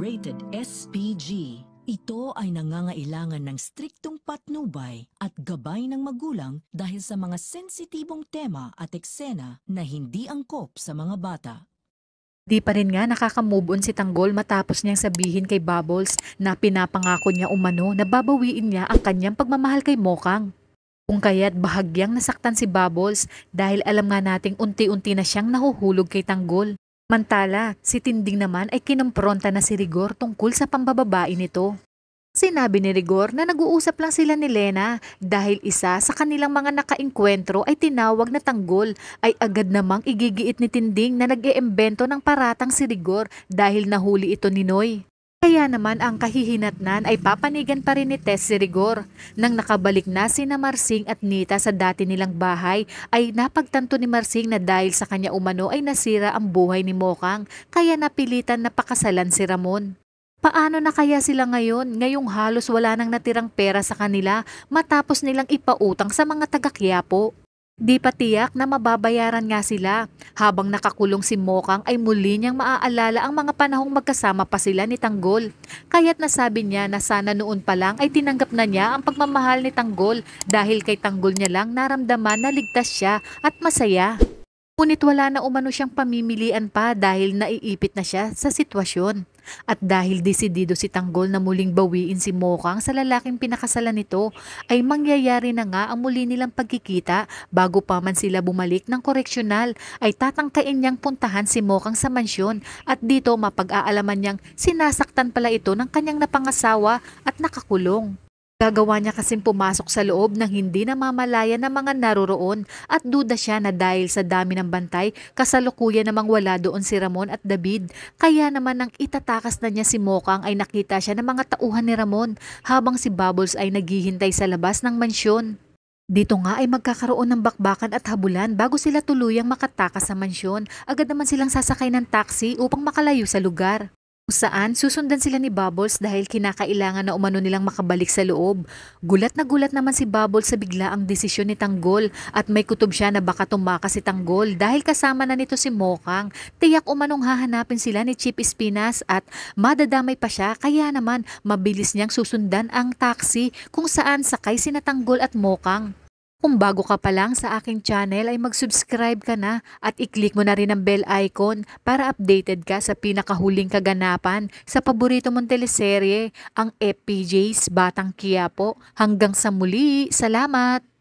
Rated SPG. Ito ay nangangailangan ng striktong patnubay at gabay ng magulang dahil sa mga sensitibong tema at eksena na hindi angkop sa mga bata. Di pa rin nga nakaka-move on si Tanggol matapos niyang sabihin kay Bubbles na pinapangako niya umano na babawiin niya ang kanyang pagmamahal kay Mokang. Kung kaya't bahagyang nasaktan si Bubbles dahil alam nga nating unti-unti na siyang nahuhulog kay Tanggol. Mantala, si Tinding naman ay kinompronta na si Rigor tungkol sa pambababae nito. Sinabi ni Rigor na nag-uusap lang sila ni Lena dahil isa sa kanilang mga nakaengkwentro ay tinawag na Tanggol ay agad namang igigiit ni Tinding na nag-eembento ng paratang si Rigor dahil nahuli ito ni Noy. Kaya naman ang kahihinatnan ay papanigan pa rin ni Tess si Rigor. Nang nakabalik na sina Marsing at Nita sa dati nilang bahay ay napagtanto ni Marsing na dahil sa kanya umano ay nasira ang buhay ni Mokang kaya napilitan na pakasalan si Ramon. Paano na kaya sila ngayon ngayong halos wala nang natirang pera sa kanila matapos nilang ipautang sa mga taga-Quiapo? Di pa tiyak na mababayaran nga sila. Habang nakakulong si Mokang ay muli niyang maaalala ang mga panahong magkasama pa sila ni Tanggol. Kaya't nasabi niya na sana noon pa lang ay tinanggap na niya ang pagmamahal ni Tanggol dahil kay Tanggol niya lang naramdaman na ligtas siya at masaya. Ngunit wala na umano siyang pamimilian pa dahil naiipit na siya sa sitwasyon. At dahil desidido si Tanggol na muling bawiin si Mokang sa lalaking pinakasalan nito, ay mangyayari na nga ang muli nilang pagkikita bago pa man sila bumalik ng koreksyonal ay tatangkain niyang puntahan si Mokang sa mansyon at dito mapag-aalaman niyang sinasaktan pala ito ng kanyang napangasawa at nakakulong. Gagawa niya kasing pumasok sa loob ng hindi namamalayan ng mga naroroon at duda siya na dahil sa dami ng bantay, kasalukuyan namang wala doon si Ramon at David. Kaya naman nang itatakas na niya si Mokang ay nakita siya ng mga tauhan ni Ramon habang si Bubbles ay naghihintay sa labas ng mansyon. Dito nga ay magkakaroon ng bakbakan at habulan bago sila tuluyang makatakas sa mansyon. Agad naman silang sasakay ng taxi upang makalayo sa lugar. Saan susundan sila ni Bubbles dahil kinakailangan na umano nilang makabalik sa loob. Gulat na gulat naman si Bubbles sa biglaang desisyon ni Tanggol at may kutob siya na baka tumakas si Tanggol dahil kasama na nito si Mokang. Tiyak umanong hahanapin sila ni Chip Espinas at madadamay pa siya kaya naman mabilis niyang susundan ang taxi kung saan sakay sina Tanggol at Mokang. Kung bago ka pa lang sa aking channel ay mag-subscribe ka na at i-click mo na rin ang bell icon para updated ka sa pinakahuling kaganapan sa paborito mong teleserye, ang FPJ's Batang Quiapo. Hanggang sa muli, salamat!